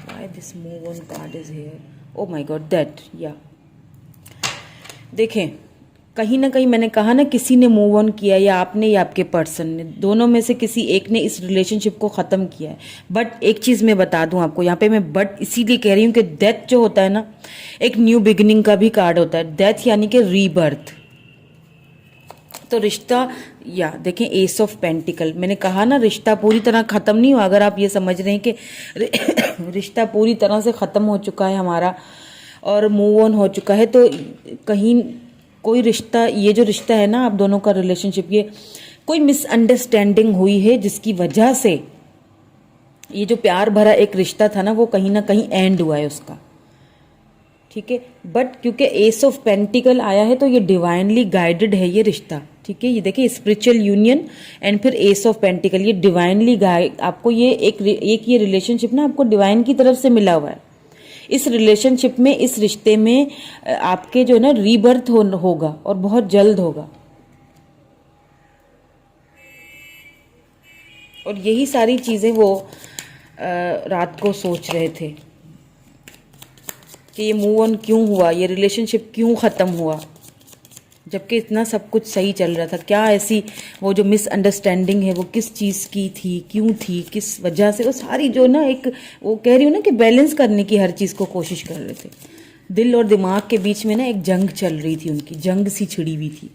Why this move on card is here? Oh my god, that, yeah. देखें, कहीं ना कहीं मैंने कहा ना, किसी ने मूव ऑन किया, या आपने या आपके पर्सन ने, दोनों में से किसी एक ने इस रिलेशनशिप को ख़त्म किया है। बट एक चीज़ मैं बता दूं आपको, यहाँ पे मैं बट इसीलिए कह रही हूँ कि डेथ जो होता है ना, एक न्यू बिगिनिंग का भी कार्ड होता है। डेथ यानी कि रीबर्थ। तो रिश्ता, या देखें एस ऑफ पेंटिकल, मैंने कहा ना रिश्ता पूरी तरह ख़त्म नहीं हुआ। अगर आप ये समझ रहे हैं कि रिश्ता पूरी तरह से ख़त्म हो चुका है हमारा और मूव ऑन हो चुका है, तो कहीं कोई रिश्ता, ये जो रिश्ता है ना आप दोनों का रिलेशनशिप, ये कोई मिसअंडरस्टैंडिंग हुई है जिसकी वजह से ये जो प्यार भरा एक रिश्ता था ना, वो कहीं ना कहीं एंड हुआ है उसका। ठीक है, बट क्योंकि एस ऑफ पेंटिकल आया है तो ये डिवाइनली गाइडेड है ये रिश्ता। ठीक है, ये देखिए स्पिरिचुअल यूनियन एंड फिर एस ऑफ पेंटिकल, ये डिवाइनली गाइड, आपको ये एक ये रिलेशनशिप ना आपको डिवाइन की तरफ से मिला हुआ है। इस रिलेशनशिप में, इस रिश्ते में आपके जो है ना रीबर्थ होगा और बहुत जल्द होगा। और यही सारी चीज़ें वो रात को सोच रहे थे कि ये मूव ऑन क्यों हुआ, ये रिलेशनशिप क्यों ख़त्म हुआ, जबकि इतना सब कुछ सही चल रहा था। क्या ऐसी वो जो मिसअंडरस्टैंडिंग है वो किस चीज़ की थी, क्यों थी, किस वजह से, वो सारी जो ना एक, वो कह रही हूँ ना कि बैलेंस करने की हर चीज़ को कोशिश कर रहे थे। दिल और दिमाग के बीच में ना एक जंग चल रही थी, उनकी जंग सी छिड़ी हुई थी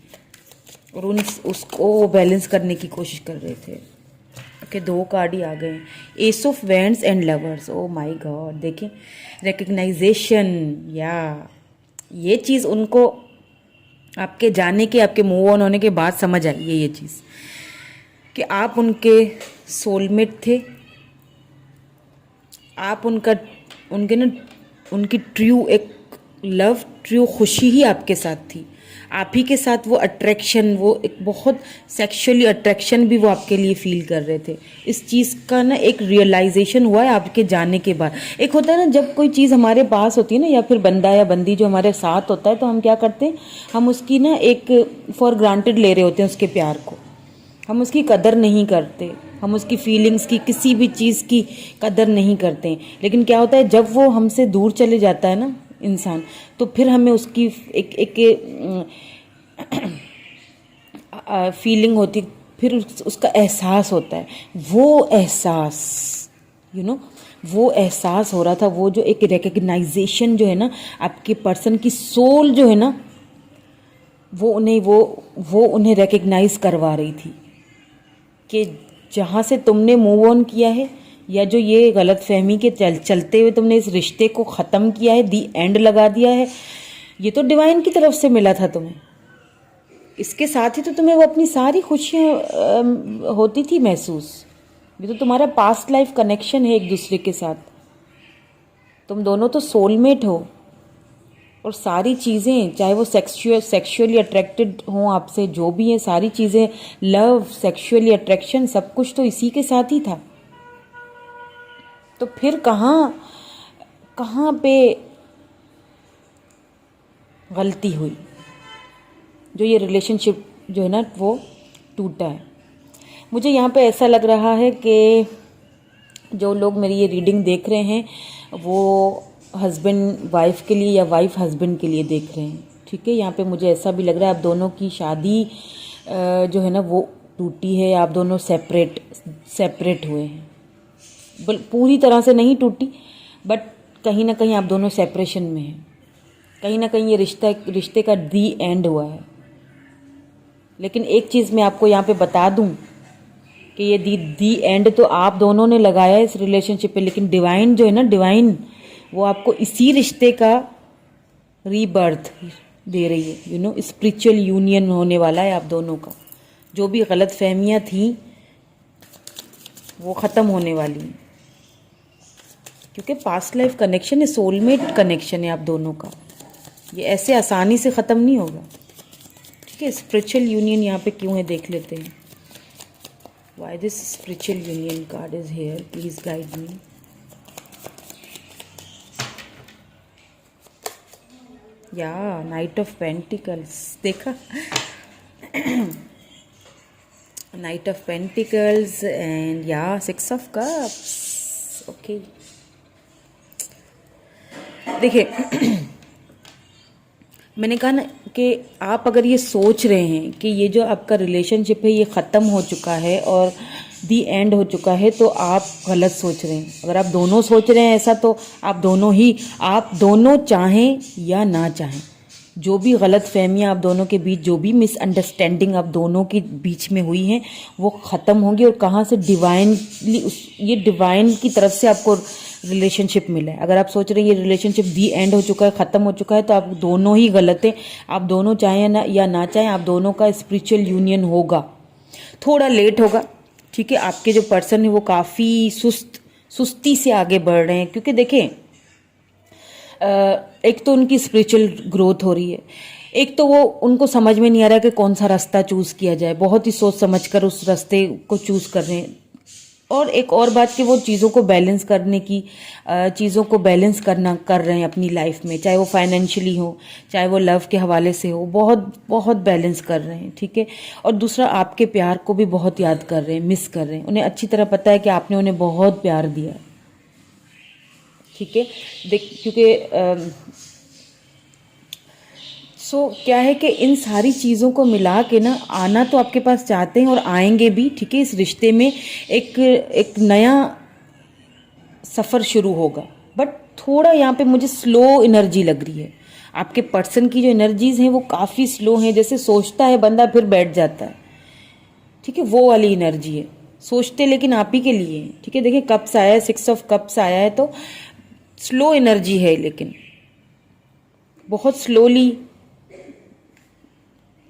और उसको बैलेंस करने की कोशिश कर रहे थे। ओके, 2 कार्ड ही आ गए, S of wands and lovers. O my God, देखें रिकग्नाइजेशन, या ये चीज़ उनको आपके जाने के, आपके मूव ऑन होने के बाद समझ आई है ये चीज़ कि आप उनके सोलमेट थे, आप उनके ना उनकी ट्रू एक लव, ट्रू खुशी ही आपके साथ थी। आप ही के साथ वो अट्रैक्शन, वो एक बहुत सेक्सुअली अट्रैक्शन भी वो आपके लिए फील कर रहे थे। इस चीज़ का ना एक रियलाइजेशन हुआ है आपके जाने के बाद। एक होता है ना जब कोई चीज़ हमारे पास होती है ना, या फिर बंदा या बंदी जो हमारे साथ होता है, तो हम क्या करते हैं, हम उसकी ना एक फॉर ग्रांटेड ले रहे होते हैं उसके प्यार को, हम उसकी कदर नहीं करते, हम उसकी फीलिंग्स की, किसी भी चीज़ की कदर नहीं करते हैं। लेकिन क्या होता है जब वो हमसे दूर चले जाता है ना इंसान, तो फिर हमें उसकी एक फीलिंग होती, फिर उसका एहसास होता है। वो एहसास, वो एहसास हो रहा था, वो जो एक रिकग्नाइजेशन जो है ना आपके पर्सन की सोल जो है ना, वो उन्हें रिकग्नाइज करवा रही थी कि जहाँ से तुमने मूव ऑन किया है, या जो ये गलत फहमी के चलते हुए तुमने इस रिश्ते को ख़त्म किया है, दी एंड लगा दिया है, ये तो डिवाइन की तरफ से मिला था तुम्हें। इसके साथ ही तो तुम्हें वो अपनी सारी खुशियाँ होती थी महसूस। ये तो तुम्हारा पास्ट लाइफ कनेक्शन है एक दूसरे के साथ, तुम दोनों तो सोलमेट हो। और सारी चीज़ें, चाहे वो सेक्सुअली अट्रैक्टेड हों आपसे, जो भी है सारी चीज़ें, लव, सेक्सुअली अट्रैक्शन, सब कुछ तो इसी के साथ ही था। तो फिर कहाँ पे गलती हुई जो ये रिलेशनशिप जो है ना वो टूटा है। मुझे यहाँ पे ऐसा लग रहा है कि जो लोग मेरी ये रीडिंग देख रहे हैं वो हस्बैंड वाइफ के लिए या वाइफ हस्बैंड के लिए देख रहे हैं। ठीक है, यहाँ पे मुझे ऐसा भी लग रहा है आप दोनों की शादी जो है ना वो टूटी है, आप दोनों सेपरेट हुए हैं। पूरी तरह से नहीं टूटी, बट कहीं ना कहीं आप दोनों सेपरेशन में हैं। कहीं ना कहीं ये रिश्ते का दी एंड हुआ है। लेकिन एक चीज़ मैं आपको यहाँ पे बता दूँ कि ये दी एंड तो आप दोनों ने लगाया है इस रिलेशनशिप पे, लेकिन डिवाइन जो है ना, डिवाइन वो आपको इसी रिश्ते का रीबर्थ दे रही है। स्पिरिचुअल यूनियन होने वाला है आप दोनों का। जो भी गलत फहमियाँ थी वो ख़त्म होने वाली हैं, क्योंकि पास्ट लाइफ कनेक्शन है, सोलमेट कनेक्शन है आप दोनों का। ये ऐसे आसानी से ख़त्म नहीं होगा। ठीक है, स्पिरिचुअल यूनियन यहाँ पे क्यों है देख लेते हैं। Why this spiritual union card is hair, please guide me. या नाइट ऑफ पेंटिकल्स, देखा नाइट ऑफ पेंटिकल्स एंड या 6 ऑफ कप्स। ओके, देखिए मैंने कहा ना कि आप अगर ये सोच रहे हैं कि ये जो आपका रिलेशनशिप है ये ख़त्म हो चुका है और दी एंड हो चुका है, तो आप गलत सोच रहे हैं। अगर आप दोनों सोच रहे हैं ऐसा, तो आप दोनों चाहें या ना चाहें, जो भी गलत फहमियाँ आप दोनों के बीच, जो भी मिसअंडरस्टैंडिंग आप दोनों के बीच में हुई हैं, वो ख़त्म होंगी। और कहाँ से ये डिवाइन की तरफ से आपको रिलेशनशिप मिला है। अगर आप सोच रहे हैं ये रिलेशनशिप दी एंड हो चुका है, ख़त्म हो चुका है, तो आप दोनों ही गलत हैं। आप दोनों चाहें या ना चाहें, आप दोनों का स्पिरिचुअल यूनियन होगा, थोड़ा लेट होगा, ठीक है। आपके जो पर्सन है वो काफ़ी सुस्ती से आगे बढ़ रहे हैं, क्योंकि देखें, एक तो उनकी स्पिरिचुअल ग्रोथ हो रही है, एक तो वो उनको समझ में नहीं आ रहा है कि कौन सा रास्ता चूज़ किया जाए, बहुत ही सोच समझ कर उस रास्ते को चूज़ कर रहे हैं। और एक और बात कि वो चीज़ों को बैलेंस कर रहे हैं अपनी लाइफ में, चाहे वो फाइनेंशियली हो, चाहे वो लव के हवाले से हो, बहुत बहुत बैलेंस कर रहे हैं, ठीक है। और दूसरा, आपके प्यार को भी बहुत याद कर रहे हैं, मिस कर रहे हैं। उन्हें अच्छी तरह पता है कि आपने उन्हें बहुत प्यार दिया, ठीक है। क्योंकि क्या है कि इन सारी चीज़ों को मिला के ना, आना तो आपके पास चाहते हैं और आएंगे भी, ठीक है। इस रिश्ते में एक नया सफ़र शुरू होगा, बट थोड़ा यहाँ पे मुझे स्लो एनर्जी लग रही है। आपके पर्सन की जो एनर्जीज हैं वो काफ़ी स्लो हैं, जैसे सोचता है बंदा फिर बैठ जाता है, ठीक है, वो वाली एनर्जी है। सोचते लेकिन आप ही के लिए है, ठीक है। देखिए, कप्स आया है, 6 ऑफ कप्स आया है, तो स्लो एनर्जी है, लेकिन बहुत slowly.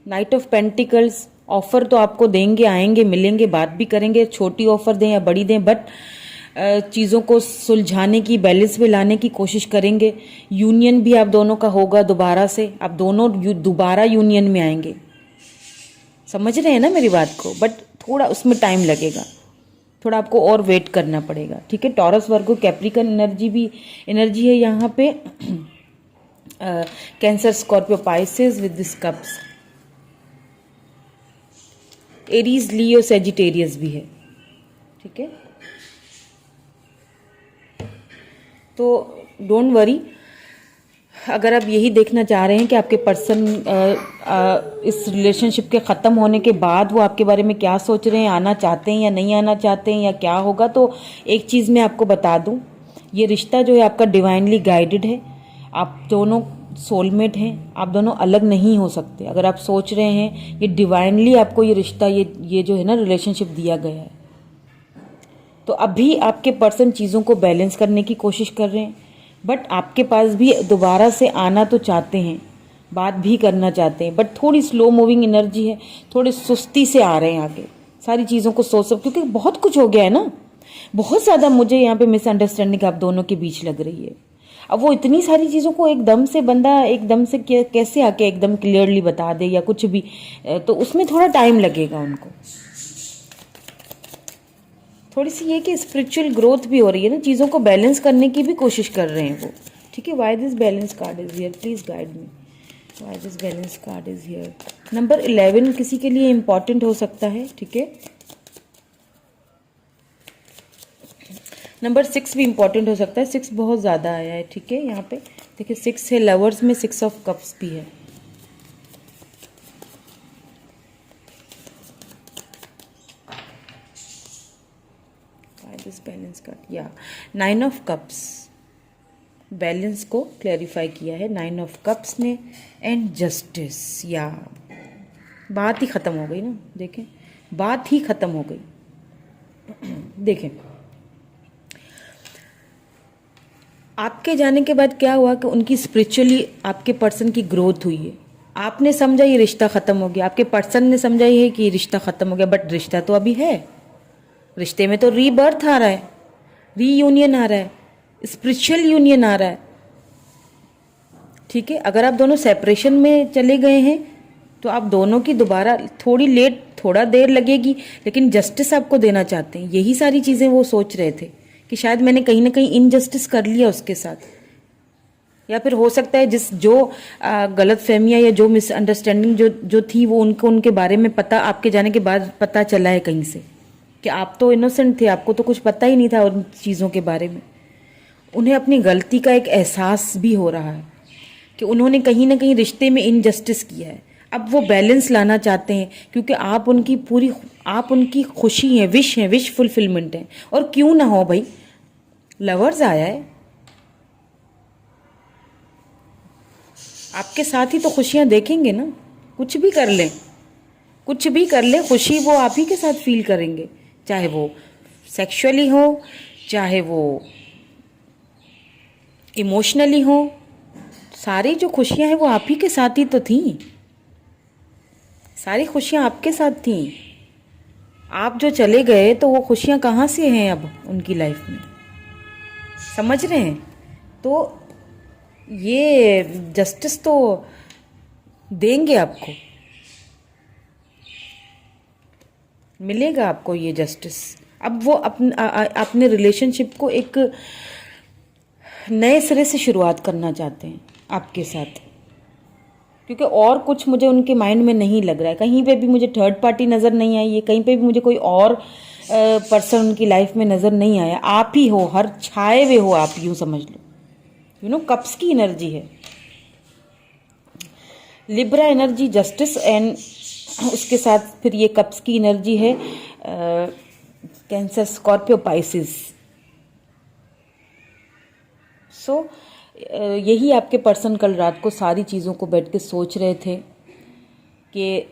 Night of pentacles, offer तो आपको देंगे, आएंगे, मिलेंगे, बात भी करेंगे, छोटी ऑफर दें या बड़ी दें, बट चीज़ों को सुलझाने की, बैलेंस में लाने की कोशिश करेंगे। यूनियन भी आप दोनों का होगा दोबारा से, आप दोनों दोबारा यूनियन में आएंगे। समझ रहे हैं ना मेरी बात को? बट थोड़ा उसमें टाइम लगेगा, थोड़ा आपको और वेट करना पड़ेगा, ठीक है। टॉरस, वर्गो, कैप्रिकन एनर्जी है यहाँ पे। Cancer, Scorpio, Pisces with this cups. Aries, Leo, Sagittarius भी है, ठीक है। तो डोंट वरी, अगर आप यही देखना चाह रहे हैं कि आपके पर्सन इस रिलेशनशिप के ख़त्म होने के बाद वो आपके बारे में क्या सोच रहे हैं, आना चाहते हैं या नहीं आना चाहते हैं, या क्या होगा, तो एक चीज़ मैं आपको बता दूं, ये रिश्ता जो है आपका डिवाइनली गाइडेड है। आप दोनों सोलमेट हैं, आप दोनों अलग नहीं हो सकते। अगर आप सोच रहे हैं, ये डिवाइनली आपको ये रिश्ता, ये जो है ना रिलेशनशिप दिया गया है। तो अभी आपके पर्सन चीज़ों को बैलेंस करने की कोशिश कर रहे हैं, बट आपके पास भी दोबारा से आना तो चाहते हैं, बात भी करना चाहते हैं, बट थोड़ी स्लो मूविंग एनर्जी है, थोड़ी सुस्ती से आ रहे हैं आगे, सारी चीज़ों को क्योंकि बहुत कुछ हो गया है ना, बहुत ज़्यादा मुझे यहाँ पे मिसअंडरस्टैंडिंग आप दोनों के बीच लग रही है। अब वो इतनी सारी चीज़ों को बंदा एकदम से कैसे आके एकदम क्लियरली बता दे या कुछ भी, तो उसमें थोड़ा टाइम लगेगा उनको। थोड़ी सी ये कि स्पिरिचुअल ग्रोथ भी हो रही है ना, चीज़ों को बैलेंस करने की भी कोशिश कर रहे हैं वो, ठीक है। Why this balance card is here, please guide me, why this balance card is here. Number 11 किसी के लिए इंपॉर्टेंट हो सकता है, ठीक है। नंबर 6 भी इंपॉर्टेंट हो सकता है, 6 बहुत ज़्यादा आया है, ठीक है। यहाँ पे देखिए 6 है, लवर्स में 6 ऑफ कप्स भी है। दिस बैलेंस का या 9 ऑफ कप्स बैलेंस को क्लैरिफाई किया है 9 ऑफ कप्स ने, एंड जस्टिस, या बात ही ख़त्म हो गई ना, देखें, बात ही ख़त्म हो गई। देखें, आपके जाने के बाद क्या हुआ कि उनकी स्पिरिचुअली आपके पर्सन की ग्रोथ हुई है। आपने समझा ये रिश्ता ख़त्म हो गया, आपके पर्सन ने समझा ये है कि रिश्ता ख़त्म हो गया, बट रिश्ता तो अभी है। रिश्ते में तो रीबर्थ आ रहा है, रीयूनियन आ रहा है, स्पिरिचुअल यूनियन आ रहा है, ठीक है। अगर आप दोनों सेपरेशन में चले गए हैं तो आप दोनों की दोबारा थोड़ा देर लगेगी, लेकिन जस्टिस आपको देना चाहते हैं। यही सारी चीज़ें वो सोच रहे थे कि शायद मैंने कहीं ना कहीं इनजस्टिस कर लिया उसके साथ, या फिर हो सकता है गलत फहमियाँ या जो मिसअंडरस्टैंडिंग जो थी वो उनके बारे में पता, आपके जाने के बाद पता चला है कहीं से कि आप तो इनोसेंट थे, आपको तो कुछ पता ही नहीं था उन चीज़ों के बारे में। उन्हें अपनी गलती का एक एहसास भी हो रहा है, कि उन्होंने कहीं ना कहीं रिश्ते में इनजस्टिस किया है। अब वो बैलेंस लाना चाहते हैं क्योंकि आप उनकी खुशी है, विश फुलफिलमेंट है। और क्यों ना हो भाई, लवर्स आया है, आपके साथ ही तो खुशियां देखेंगे ना। कुछ भी कर लें, खुशी वो आप ही के साथ फील करेंगे, चाहे वो सेक्सुअली हो, चाहे वो इमोशनली हो। सारी जो खुशियां हैं वो आप ही के साथ ही तो थी, सारी खुशियां आपके साथ थी। आप जो चले गए तो वो खुशियां कहाँ से हैं अब उनकी लाइफ में, समझ रहे हैं? तो ये जस्टिस तो देंगे आपको, मिलेगा आपको ये जस्टिस। अब वो अपने रिलेशनशिप को एक नए सिरे से शुरुआत करना चाहते हैं आपके साथ, क्योंकि और कुछ मुझे उनके माइंड में नहीं लग रहा है। कहीं पे भी मुझे थर्ड पार्टी नज़र नहीं आई है, कहीं पे भी मुझे कोई और पर्सन उनकी लाइफ में नज़र नहीं आया। आप ही हो, हर छाए हुए हो आप, यूँ समझ लो। कप्स की एनर्जी है, लिब्रा एनर्जी, जस्टिस, एंड उसके साथ फिर ये कप्स की एनर्जी है कैंसर, स्कॉर्पियो, पाइसिस। सो यही आपके पर्सन कल रात को सारी चीज़ों को बैठ के सोच रहे थे कि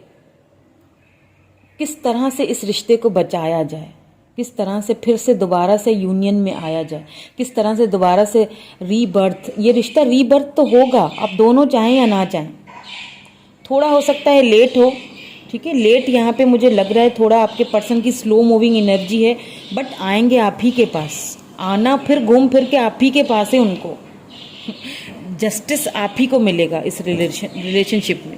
किस तरह से इस रिश्ते को बचाया जाए, किस तरह से फिर से दोबारा से यूनियन में आया जाए, किस तरह से दोबारा से रीबर्थ। ये रिश्ता रीबर्थ तो होगा, आप दोनों चाहें या ना चाहें। थोड़ा हो सकता है लेट हो, ठीक है, लेट यहाँ पे मुझे लग रहा है, थोड़ा आपके पर्सन की स्लो मूविंग एनर्जी है, बट आएंगे आप ही के पास। आना फिर घूम फिर के आप ही के पास है उनको। जस्टिस आप ही को मिलेगा इस रिलेशनशिप में,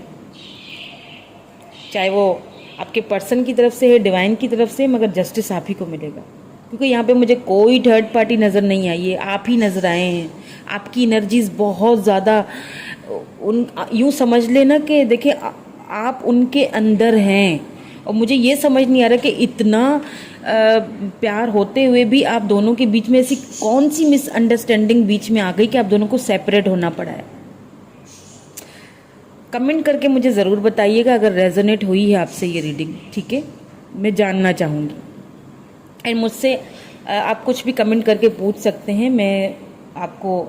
चाहे वो आपके पर्सन की तरफ से है, डिवाइन की तरफ से, मगर जस्टिस आप ही को मिलेगा। क्योंकि यहाँ पे मुझे कोई थर्ड पार्टी नज़र नहीं आई है, आप ही नज़र आए हैं। आपकी एनर्जीज बहुत ज़्यादा यूँ समझ लेना कि देखिए आप उनके अंदर हैं, और मुझे ये समझ नहीं आ रहा कि इतना प्यार होते हुए भी आप दोनों के बीच में ऐसी कौन सी मिसअंडरस्टैंडिंग बीच में आ गई कि आप दोनों को सेपरेट होना पड़ा है। कमेंट करके मुझे ज़रूर बताइएगा अगर रेजोनेट हुई है आपसे ये रीडिंग, ठीक है, मैं जानना चाहूँगी। एंड मुझसे आप कुछ भी कमेंट करके पूछ सकते हैं, मैं आपको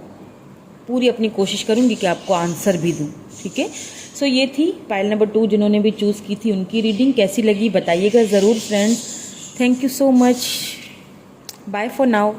पूरी अपनी कोशिश करूँगी कि आपको आंसर भी दूँ, ठीक है। सो ये थी पाइल नंबर 2 जिन्होंने भी चूज़ की थी, उनकी रीडिंग कैसी लगी बताइएगा ज़रूर friends. Thank you so much, bye for now.